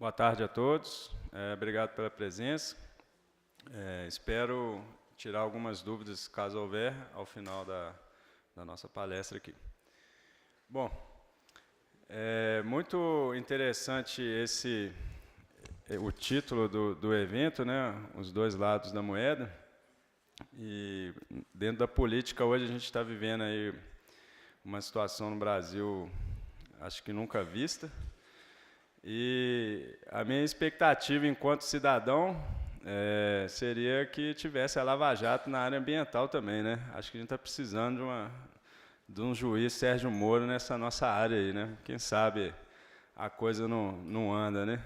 Boa tarde a todos. Obrigado pela presença. Espero tirar algumas dúvidas, caso houver, ao final da nossa palestra aqui. Bom, é muito interessante o título do evento, né? Os dois lados da moeda. E dentro da política hoje a gente está vivendo aí uma situação no Brasil, acho que nunca vista. E a minha expectativa enquanto cidadão seria que tivesse a Lava Jato na área ambiental também, né? Acho que a gente está precisando de um juiz Sérgio Moro nessa nossa área aí, né? Quem sabe a coisa não anda, né?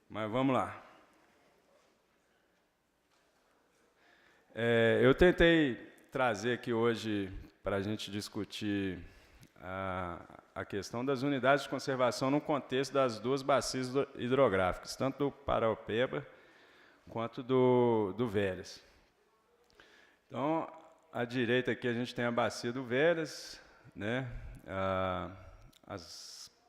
Mas vamos lá. Eu tentei trazer aqui hoje para a gente discutir a questão das unidades de conservação no contexto das duas bacias hidrográficas, tanto do Paraopeba quanto do Velhas. Então, à direita aqui a gente tem a bacia do Velhas, né?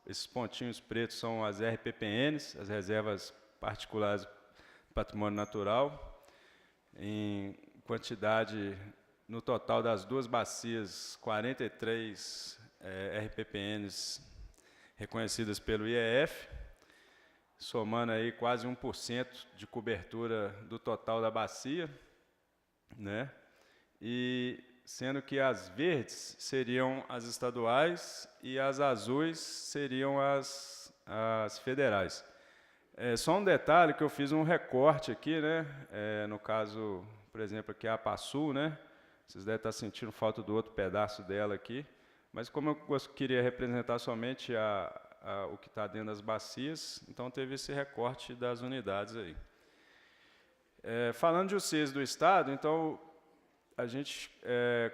Esses pontinhos pretos são as RPPNs, as reservas particulares do patrimônio natural, em quantidade, no total das duas bacias, 43 RPPNs reconhecidas pelo IEF, somando aí quase 1% de cobertura do total da bacia, né? E sendo que as verdes seriam as estaduais e as azuis seriam as federais. Só um detalhe que eu fiz um recorte aqui, né? No caso, por exemplo, aqui a APASUL, né? Vocês devem estar sentindo falta do outro pedaço dela aqui. Mas como eu queria representar somente o que está dentro das bacias, então teve esse recorte das unidades aí. Falando de UCs do Estado, então a gente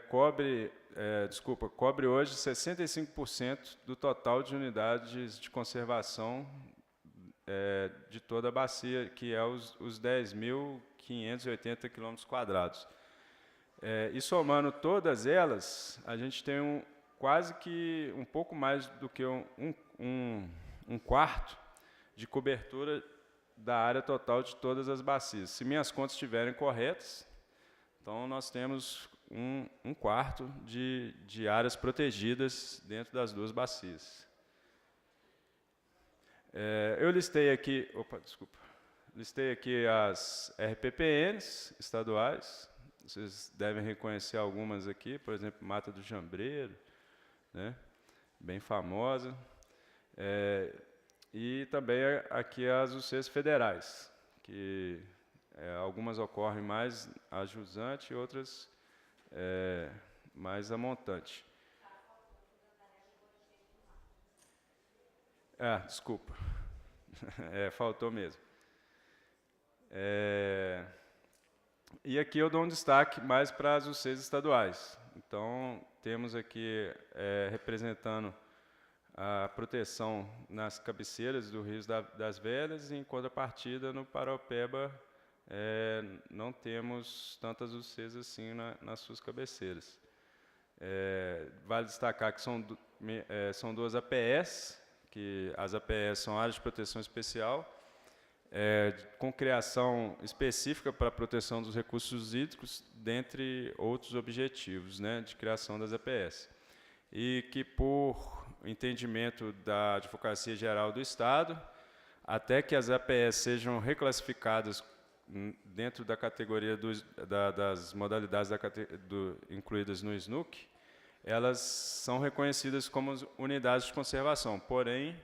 cobre hoje 65% do total de unidades de conservação de toda a bacia, que é os 10.580 km². E somando todas elas, a gente tem quase que um pouco mais do que um quarto de cobertura da área total de todas as bacias. Se minhas contas estiverem corretas, então nós temos um quarto de áreas protegidas dentro das duas bacias. Eu listei aqui as RPPNs estaduais. Vocês devem reconhecer algumas aqui, por exemplo, Mata do Jambreiro, né? Bem famosa. E também aqui as UCs federais, que algumas ocorrem mais a jusante e outras mais a montante. Desculpa. Faltou mesmo. E aqui eu dou um destaque mais para as UCs estaduais. Então, temos aqui representando a proteção nas cabeceiras do Rio das Velhas, e em contrapartida, no Paraopeba, não temos tantas UCs assim nas suas cabeceiras. Vale destacar que são duas APS, que as APS são áreas de proteção especial, com criação específica para a proteção dos recursos hídricos, dentre outros objetivos, né, de criação das APS. E que, por entendimento da Advocacia Geral do Estado, até que as APS sejam reclassificadas dentro da categoria das modalidades incluídas no SNUC, elas são reconhecidas como unidades de conservação, porém,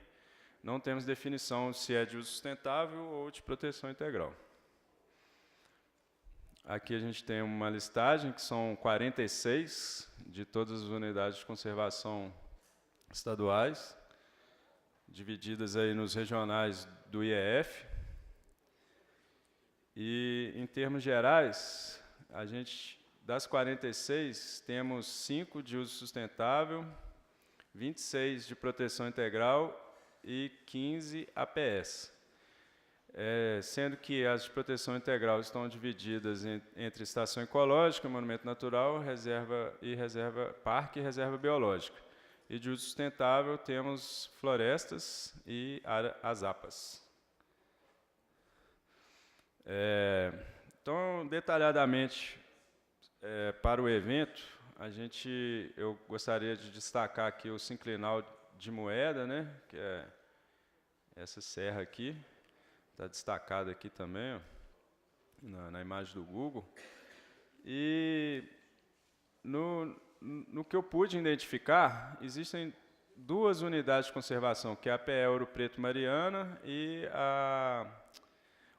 não temos definição se é de uso sustentável ou de proteção integral. Aqui a gente tem uma listagem, que são 46 de todas as unidades de conservação estaduais, divididas aí nos regionais do IEF. E, em termos gerais, das 46, temos 5 de uso sustentável, 26 de proteção integral e 15 APS. Sendo que as de proteção integral estão divididas entre estação ecológica, monumento natural, parque e reserva biológica. E de uso sustentável temos florestas e as APAs. Então, detalhadamente, para o evento, eu gostaria de destacar aqui o sinclinal de moeda, né, que é essa serra aqui, está destacada aqui também, ó, na imagem do Google. E no que eu pude identificar, existem duas unidades de conservação, que é a PE Ouro Preto Mariana e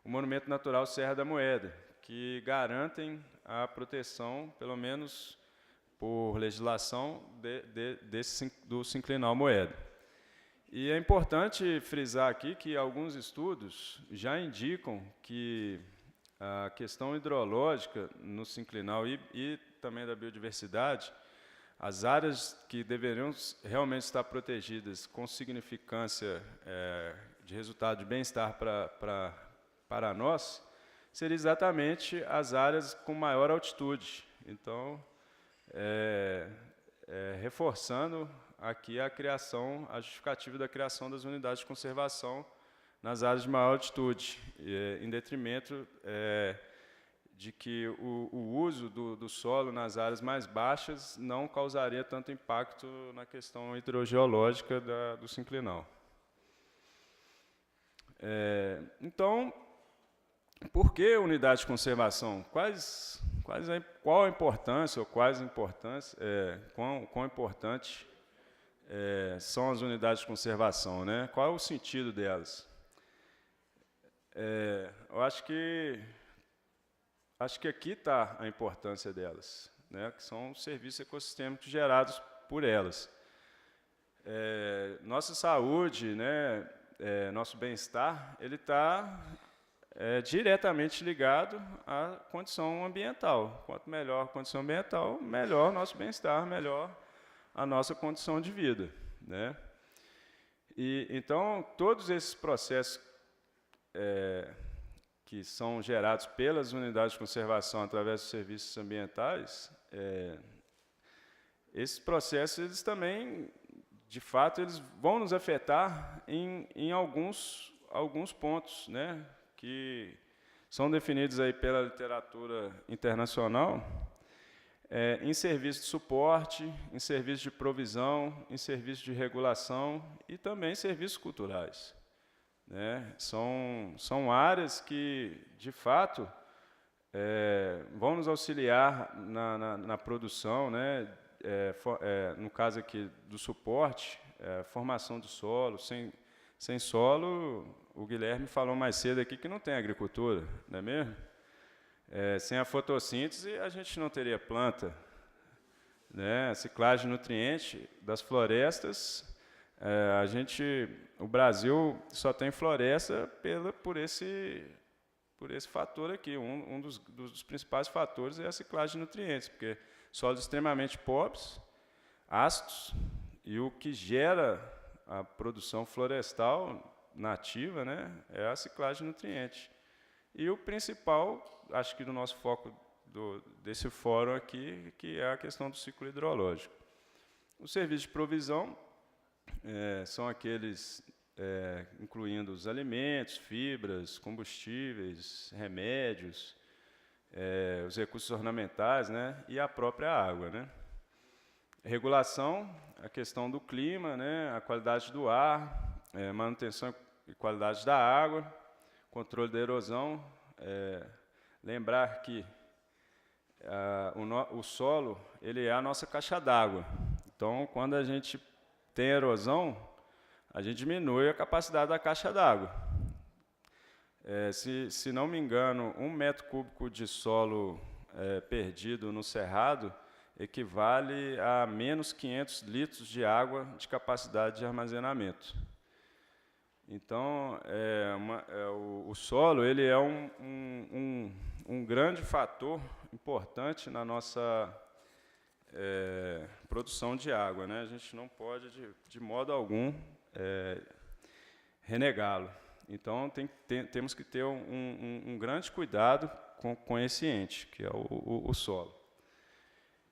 o Monumento Natural Serra da Moeda, que garantem a proteção, pelo menos por legislação, do sinclinal moeda. E é importante frisar aqui que alguns estudos já indicam que a questão hidrológica no sinclinal e também da biodiversidade, as áreas que deveriam realmente estar protegidas com significância de resultado de bem-estar para nós, seria exatamente as áreas com maior altitude. Então, reforçando aqui a justificativa da criação das unidades de conservação nas áreas de maior altitude, em detrimento de que o uso do solo nas áreas mais baixas não causaria tanto impacto na questão hidrogeológica do sinclinal. Então, por que unidade de conservação? Qual a importância, ou quão importante são as unidades de conservação, né? Qual é o sentido delas? Eu acho que aqui está a importância delas, né? Que são os serviços ecossistêmicos gerados por elas. Nossa saúde, né? Nosso bem-estar, ele está diretamente ligado à condição ambiental. Quanto melhor a condição ambiental, melhor nosso bem-estar, melhor a nossa condição de vida, né? E então todos esses processos que são gerados pelas unidades de conservação através dos serviços ambientais, esses processos eles também, de fato, eles vão nos afetar em alguns pontos, né, que são definidos aí pela literatura internacional, em serviços de suporte, em serviços de provisão, em serviços de regulação e também em serviços culturais, né? São áreas que, de fato, vão nos auxiliar na produção, né? No caso aqui do suporte, formação do solo. Sem solo, o Guilherme falou mais cedo aqui que não tem agricultura, não é mesmo? Sem a fotossíntese, a gente não teria planta, né? A ciclagem de nutriente das florestas, o Brasil só tem floresta por esse fator aqui. Um dos principais fatores é a ciclagem de nutrientes, porque solos extremamente pobres, ácidos, e o que gera a produção florestal nativa, né, é a ciclagem de nutrientes. E o principal, acho que do nosso foco desse fórum aqui, que é a questão do ciclo hidrológico. Os serviços de provisão são aqueles incluindo os alimentos, fibras, combustíveis, remédios, os recursos ornamentais, né, e a própria água, né. Regulação, a questão do clima, né, a qualidade do ar, manutenção e qualidade da água, controle da erosão. Lembrar que o solo ele é a nossa caixa d'água. Então, quando a gente tem erosão, a gente diminui a capacidade da caixa d'água. Se não me engano, 1 metro cúbico de solo perdido no cerrado equivale a menos 500 litros de água de capacidade de armazenamento. Então, o solo ele é um grande fator importante na nossa produção de água, né? A gente não pode, de modo algum, renegá-lo. Então, temos que ter um grande cuidado com esse ente, que é o solo.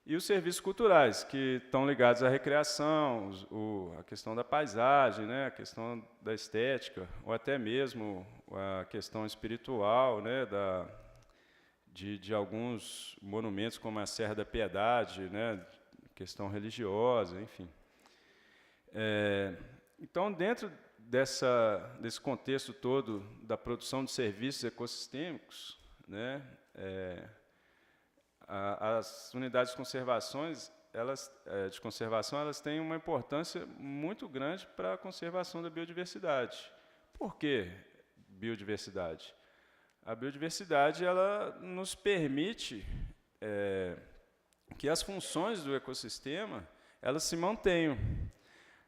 E os serviços culturais, que estão ligados à recreação, a questão da paisagem, né, a questão da estética, ou até mesmo a questão espiritual, né, de alguns monumentos, como a Serra da Piedade, né, questão religiosa, enfim. Então, dentro desse contexto todo da produção de serviços ecossistêmicos, né, as unidades de conservação, elas têm uma importância muito grande para a conservação da biodiversidade. Por que biodiversidade? A biodiversidade ela nos permite que as funções do ecossistema elas se mantenham.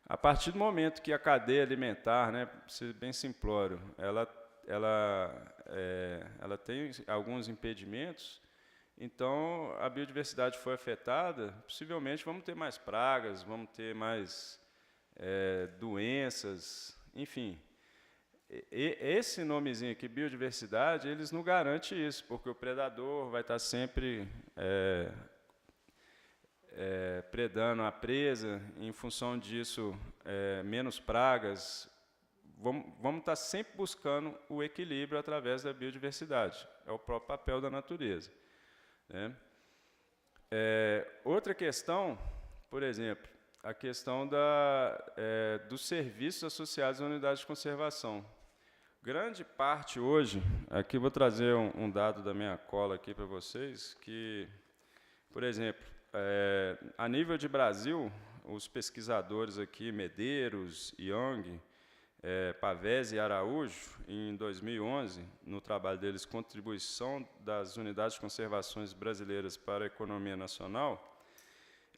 A partir do momento que a cadeia alimentar, né, para ser bem simplório, ela tem alguns impedimentos, então a biodiversidade foi afetada, possivelmente vamos ter mais pragas, vamos ter mais doenças, enfim. Esse nomezinho aqui, biodiversidade, eles não garante isso, porque o predador vai estar sempre predando a presa, em função disso, menos pragas. Vamos estar sempre buscando o equilíbrio através da biodiversidade. É o próprio papel da natureza, né? Outra questão, por exemplo, a questão dos serviços associados à unidade de conservação. Grande parte hoje, aqui vou trazer um dado da minha cola aqui para vocês, que, por exemplo, a nível de Brasil, os pesquisadores aqui, Medeiros, Young, Pavese e Araújo, em 2011, no trabalho deles, Contribuição das Unidades de Conservações Brasileiras para a Economia Nacional,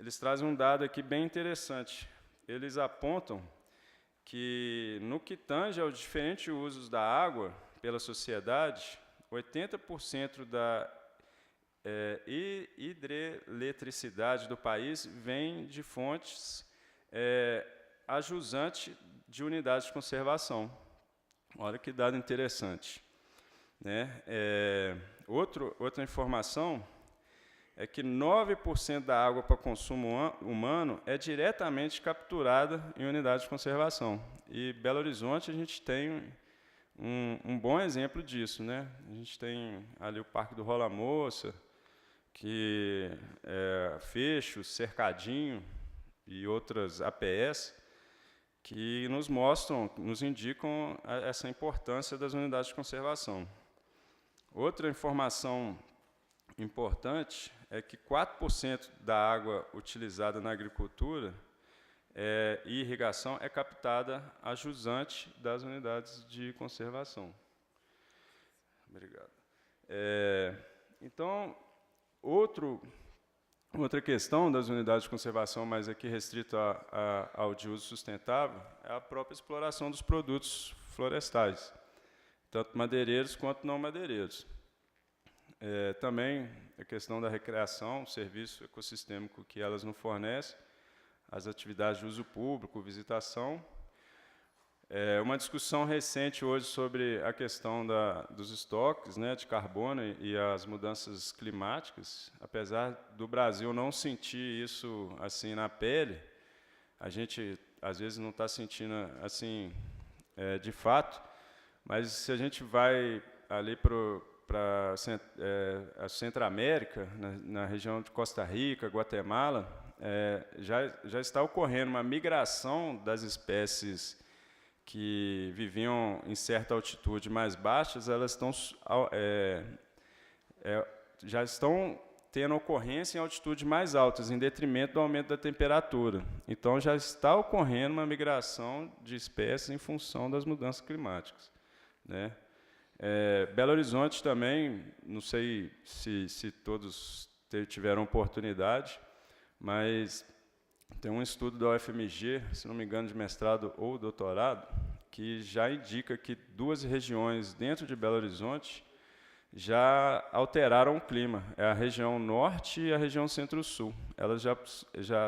eles trazem um dado aqui bem interessante. Eles apontam que, no que tange aos diferentes usos da água pela sociedade, 80% da hidroeletricidade do país vem de fontes ajusantes de unidades de conservação. Olha que dado interessante, né? Outra informação é que 9% da água para consumo humano é diretamente capturada em unidades de conservação. E Belo Horizonte a gente tem um bom exemplo disso, né? A gente tem ali o Parque do Rola Moça, que Fecho, Cercadinho e outras APS, que nos mostram, nos indicam essa importância das unidades de conservação. Outra informação importante é que 4% da água utilizada na agricultura e irrigação é captada a jusante das unidades de conservação. Obrigado. Então, outra questão das unidades de conservação, mas aqui restrito ao de uso sustentável, é a própria exploração dos produtos florestais, tanto madeireiros quanto não madeireiros. Também a questão da recreação, o serviço ecossistêmico que elas nos fornecem, as atividades de uso público, visitação. Uma discussão recente hoje sobre a questão dos estoques, né, de carbono e as mudanças climáticas. Apesar do Brasil não sentir isso assim na pele, a gente às vezes não está sentindo assim de fato, mas se a gente vai ali para a Centro-América, na região de Costa Rica, Guatemala, já está ocorrendo uma migração das espécies que viviam em certa altitude mais baixas, elas já estão tendo ocorrência em altitudes mais altas, em detrimento do aumento da temperatura. Então, já está ocorrendo uma migração de espécies em função das mudanças climáticas, né? Belo Horizonte também, não sei se todos tiveram oportunidade, mas tem um estudo da UFMG, se não me engano, de mestrado ou doutorado, que já indica que 2 regiões dentro de Belo Horizonte já alteraram o clima. É a região norte e a região centro-sul.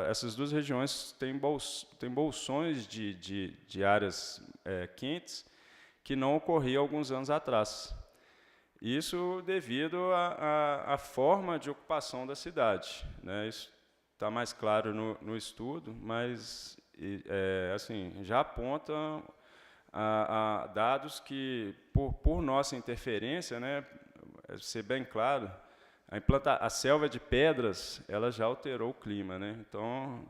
Essas 2 regiões têm bolsões de áreas quentes que não ocorria alguns anos atrás. Isso devido à forma de ocupação da cidade, né? Isso está mais claro no estudo, mas assim, já aponta a dados que, por nossa interferência, né, ser bem claro, a selva de pedras ela já alterou o clima, né? Então,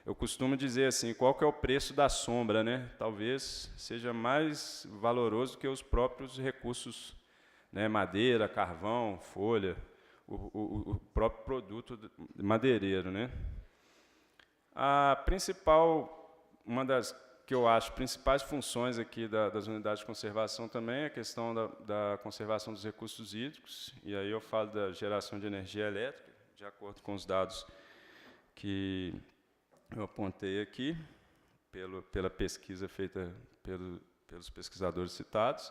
eu costumo dizer assim, qual que é o preço da sombra, né? Talvez seja mais valoroso que os próprios recursos, né? Madeira, carvão, folha, o próprio produto madeireiro, né? Uma das que eu acho principais funções aqui das unidades de conservação também é a questão da conservação dos recursos hídricos, e aí eu falo da geração de energia elétrica, de acordo com os dados que eu apontei aqui, pela pesquisa feita pelos pesquisadores citados.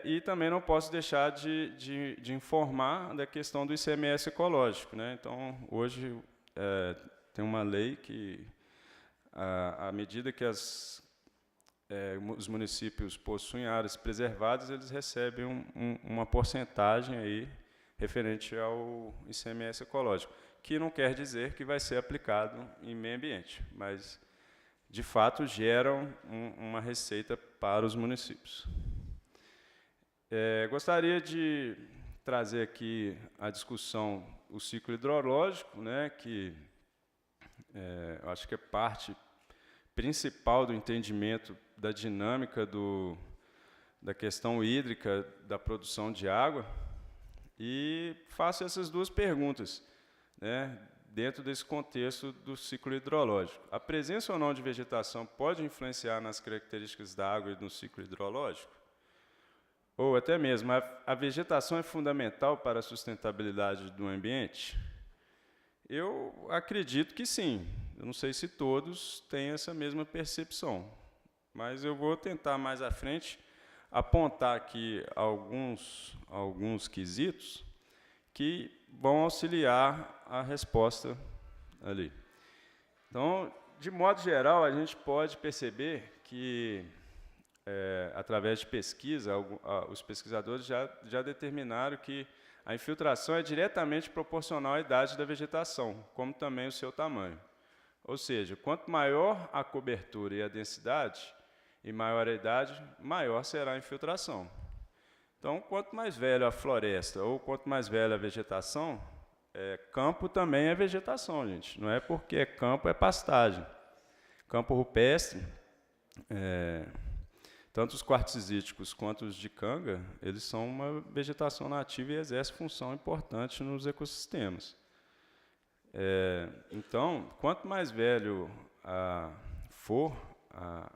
E também não posso deixar de informar da questão do ICMS ecológico, né? Então, hoje, tem uma lei que, à medida que os municípios possuem áreas preservadas, eles recebem uma porcentagem aí referente ao ICMS ecológico, que não quer dizer que vai ser aplicado em meio ambiente, mas, de fato, geram uma receita para os municípios. Gostaria de trazer aqui a discussão o ciclo hidrológico, né, que eu acho que é parte principal do entendimento da dinâmica da questão hídrica da produção de água, e faço essas duas perguntas, né, dentro desse contexto do ciclo hidrológico. A presença ou não de vegetação pode influenciar nas características da água e no ciclo hidrológico? Ou até mesmo, a vegetação é fundamental para a sustentabilidade do ambiente? Eu acredito que sim. Eu não sei se todos têm essa mesma percepção, mas eu vou tentar mais à frente apontar aqui alguns quesitos que vão auxiliar a resposta ali. Então, de modo geral, a gente pode perceber que, através de pesquisa, os pesquisadores já determinaram que a infiltração é diretamente proporcional à idade da vegetação, como também o seu tamanho. Ou seja, quanto maior a cobertura e a densidade, e maior a idade, maior será a infiltração. Então, quanto mais velha a floresta, ou quanto mais velha a vegetação, campo também é vegetação, gente. Não é porque é campo, é pastagem. Campo rupestre, tanto os quartzíticos quanto os de canga, eles são uma vegetação nativa e exercem função importante nos ecossistemas. Então, quanto mais velho for a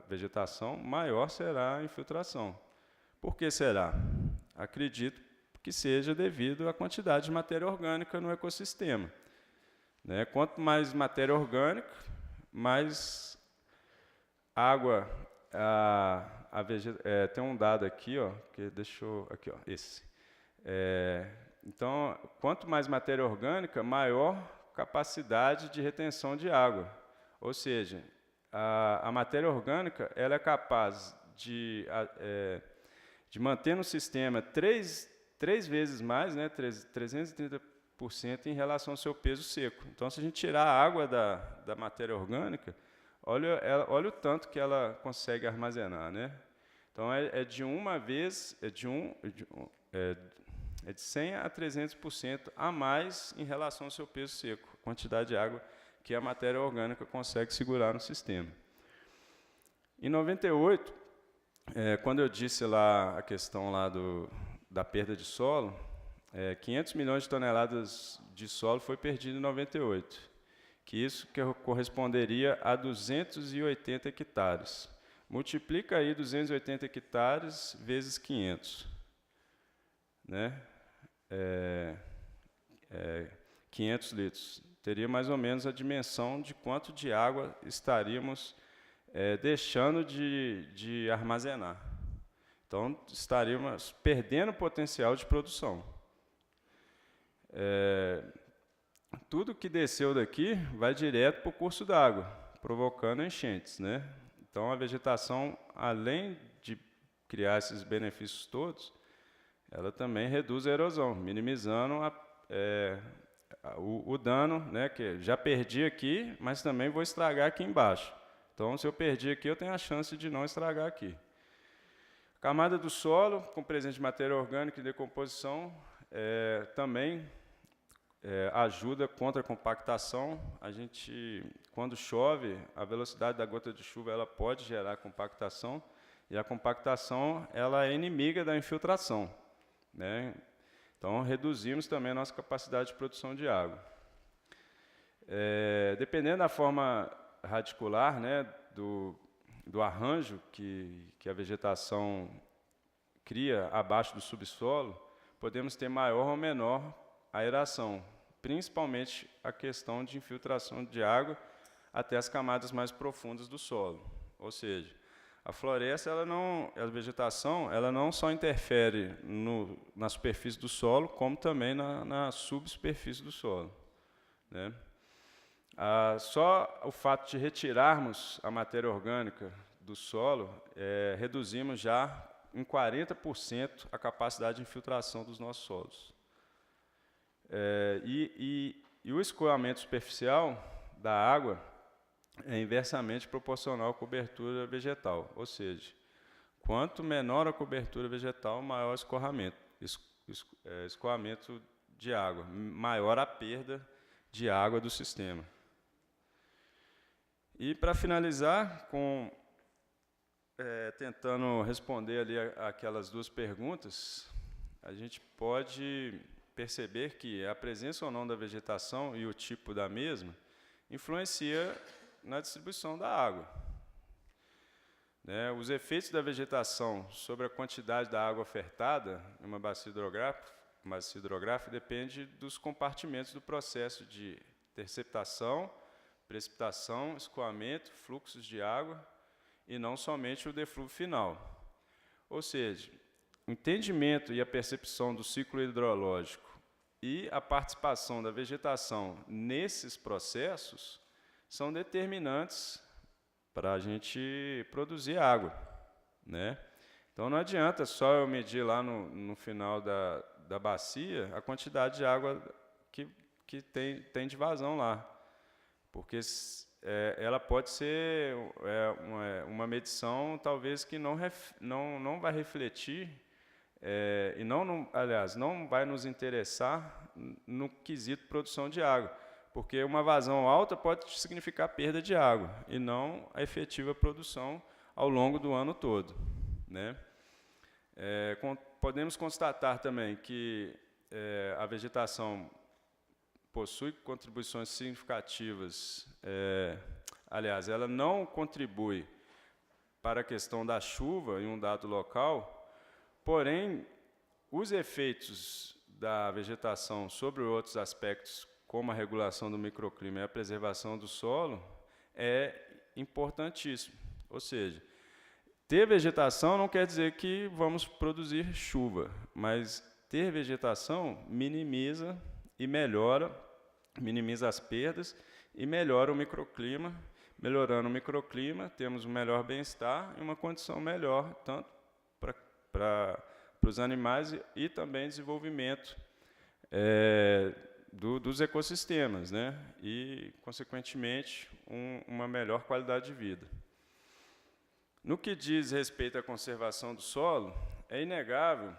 vegetação, maior será a infiltração. Por que será? Acredito que seja devido à quantidade de matéria orgânica no ecossistema, né? Quanto mais matéria orgânica, mais água. Tem um dado aqui, ó, que deixou aqui, ó, esse. Então, quanto mais matéria orgânica, maior capacidade de retenção de água. Ou seja, a matéria orgânica ela é capaz de manter no sistema três vezes mais, né, 330% em relação ao seu peso seco. Então, se a gente tirar a água da matéria orgânica, olha o tanto que ela consegue armazenar, né? Então, de uma vez, de 100 a 300% a mais em relação ao seu peso seco, a quantidade de água que a matéria orgânica consegue segurar no sistema. Em 98, quando eu disse lá a questão lá da perda de solo, 500 milhões de toneladas de solo foi perdido em 98, que isso corresponderia a 280 hectares. Multiplica aí 280 hectares vezes 500, né? 500 litros. Teria mais ou menos a dimensão de quanto de água estaríamos deixando de armazenar. Então, estaríamos perdendo potencial de produção. Tudo que desceu daqui vai direto para o curso d'água, provocando enchentes, né? Então, a vegetação, além de criar esses benefícios todos, ela também reduz a erosão, minimizando o dano, né, que já perdi aqui, mas também vou estragar aqui embaixo. Então, se eu perdi aqui, eu tenho a chance de não estragar aqui. Camada do solo, com presença de matéria orgânica e decomposição, também ajuda contra a compactação. A gente, quando chove, a velocidade da gota de chuva ela pode gerar compactação, e a compactação ela é inimiga da infiltração, né? Então, reduzimos também a nossa capacidade de produção de água. Dependendo da forma radicular, né, do arranjo que a vegetação cria abaixo do subsolo, podemos ter maior ou menor aeração, principalmente a questão de infiltração de água até as camadas mais profundas do solo. Ou seja, a floresta, a vegetação, ela não só interfere na superfície do solo, como também na subsuperfície do solo, né? Só o fato de retirarmos a matéria orgânica do solo, reduzimos já em 40% a capacidade de infiltração dos nossos solos. E o escoamento superficial da água é inversamente proporcional à cobertura vegetal, ou seja, quanto menor a cobertura vegetal, maior o escoamento de água, maior a perda de água do sistema. E, para finalizar, tentando responder ali aquelas duas perguntas, a gente pode perceber que a presença ou não da vegetação e o tipo da mesma influencia na distribuição da água, né? Os efeitos da vegetação sobre a quantidade da água ofertada em uma bacia hidrográfica depende dos compartimentos do processo de interceptação, precipitação, escoamento, fluxos de água, e não somente o defluve final. Ou seja, o entendimento e a percepção do ciclo hidrológico e a participação da vegetação nesses processos são determinantes para a gente produzir água, né? Então, não adianta só eu medir lá no final da bacia a quantidade de água que tem de vazão lá, porque ela pode ser uma medição, talvez, que não vai refletir, aliás, não vai nos interessar no quesito produção de água, porque uma vazão alta pode significar perda de água, e não a efetiva produção ao longo do ano todo, né? Podemos constatar também que a vegetação possui contribuições significativas, aliás, ela não contribui para a questão da chuva em um dado local, porém, os efeitos da vegetação sobre outros aspectos, como a regulação do microclima e a preservação do solo, é importantíssimo. Ou seja, ter vegetação não quer dizer que vamos produzir chuva, mas ter vegetação minimiza as perdas e melhora o microclima. Melhorando o microclima, temos um melhor bem-estar e uma condição melhor, tanto para os animais e também desenvolvimento dos ecossistemas, né? E, consequentemente, uma melhor qualidade de vida. No que diz respeito à conservação do solo, é inegável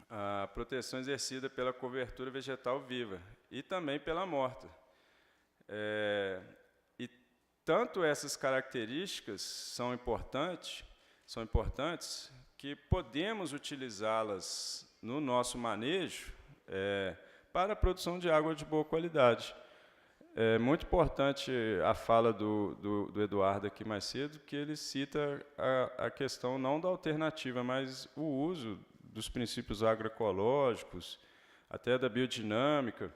a proteção exercida pela cobertura vegetal viva e também pela morta. E tanto essas características são importantes que podemos utilizá-las no nosso manejo para a produção de água de boa qualidade. É muito importante a fala do Eduardo aqui mais cedo, que ele cita a questão não da alternativa, mas o uso dos princípios agroecológicos, até da biodinâmica,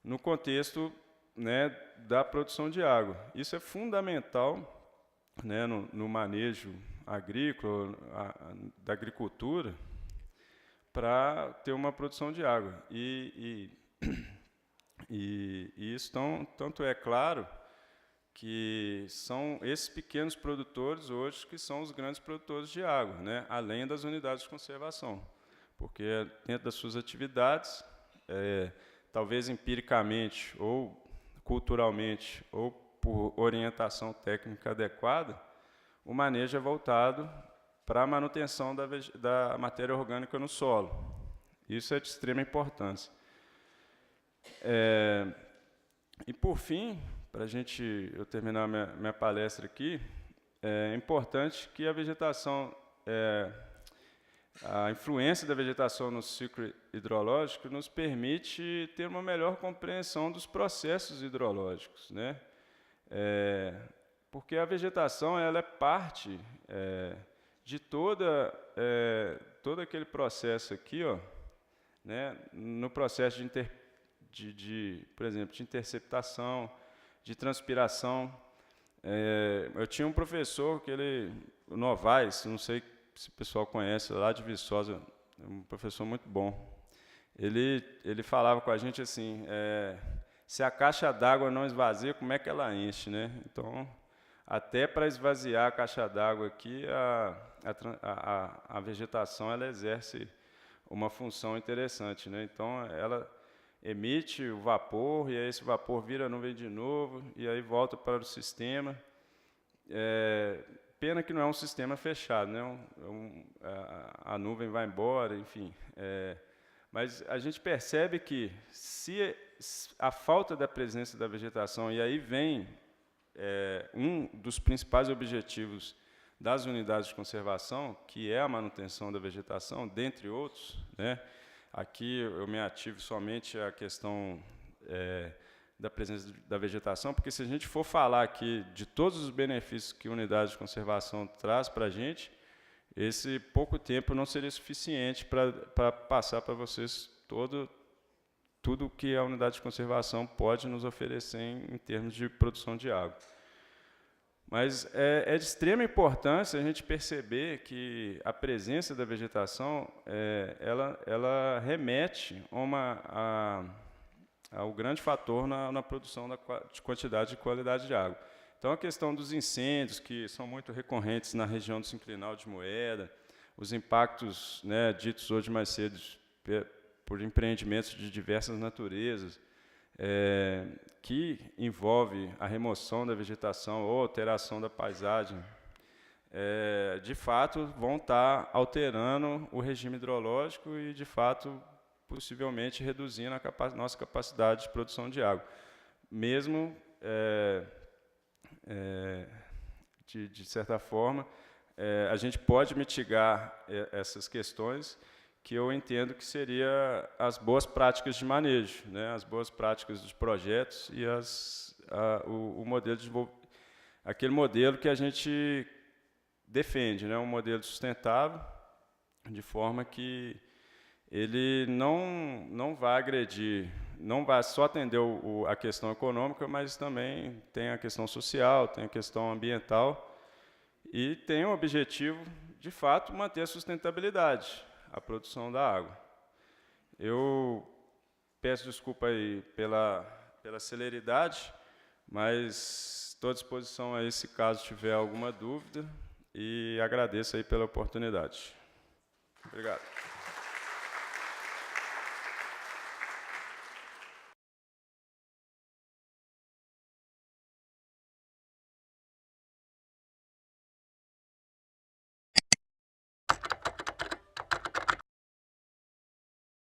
no contexto, né, da produção de água. Isso é fundamental, né, no manejo agrícola, da agricultura, para ter uma produção de água. E isso tanto é claro que são esses pequenos produtores hoje que são os grandes produtores de água, né, além das unidades de conservação, porque dentro das suas atividades talvez empiricamente ou culturalmente ou por orientação técnica adequada, o manejo é voltado para a manutenção da matéria orgânica no solo. Isso é de extrema importância. E, por fim, para eu terminar minha palestra aqui, é importante que a vegetação, a influência da vegetação no ciclo hidrológico nos permite ter uma melhor compreensão dos processos hidrológicos, né? Porque a vegetação ela é parte de todo aquele processo aqui, ó, né? No processo por exemplo, de interceptação, de transpiração. Eu tinha um professor o Novaes, não sei se o pessoal conhece, lá de Viçosa, um professor muito bom. Ele falava com a gente assim, se a caixa d'água não esvazia, como é que ela enche, né? Então, até para esvaziar a caixa d'água aqui, a vegetação ela exerce uma função interessante, né? Então, ela emite o vapor, e aí esse vapor vira nuvem de novo, e aí volta para o sistema. Pena que não é um sistema fechado, né? A nuvem vai embora, enfim. Mas a gente percebe que, se a falta da presença da vegetação, e aí vem um dos principais objetivos das unidades de conservação, que é a manutenção da vegetação, dentre outros, né? Aqui eu me ativo somente à questão da presença da vegetação, porque se a gente for falar aqui de todos os benefícios que a unidade de conservação traz para a gente, esse pouco tempo não seria suficiente para passar para vocês tudo o que a unidade de conservação pode nos oferecer em termos de produção de água. Mas é de extrema importância a gente perceber que a presença da vegetação ela remete ao grande fator na produção de quantidade e qualidade de água. Então, a questão dos incêndios, que são muito recorrentes na região do sinclinal de Moeda, os impactos, né, ditos hoje mais cedo por empreendimentos de diversas naturezas, que envolve a remoção da vegetação ou alteração da paisagem, de fato vão estar alterando o regime hidrológico e, de fato, possivelmente reduzindo a nossa capacidade de produção de água. Mesmo, de certa forma, a gente pode mitigar essas questões, que eu entendo que seria as boas práticas de manejo, né, as boas práticas dos projetos e o modelo aquele modelo que a gente defende, né, um modelo sustentável, de forma que ele não vai agredir, não vai só atender a questão econômica, mas também tem a questão social, tem a questão ambiental e tem o objetivo, de fato, manter a sustentabilidade, a produção da água. Eu peço desculpa aí pela celeridade, mas estou à disposição aí se caso tiver alguma dúvida, e agradeço aí pela oportunidade. Obrigado.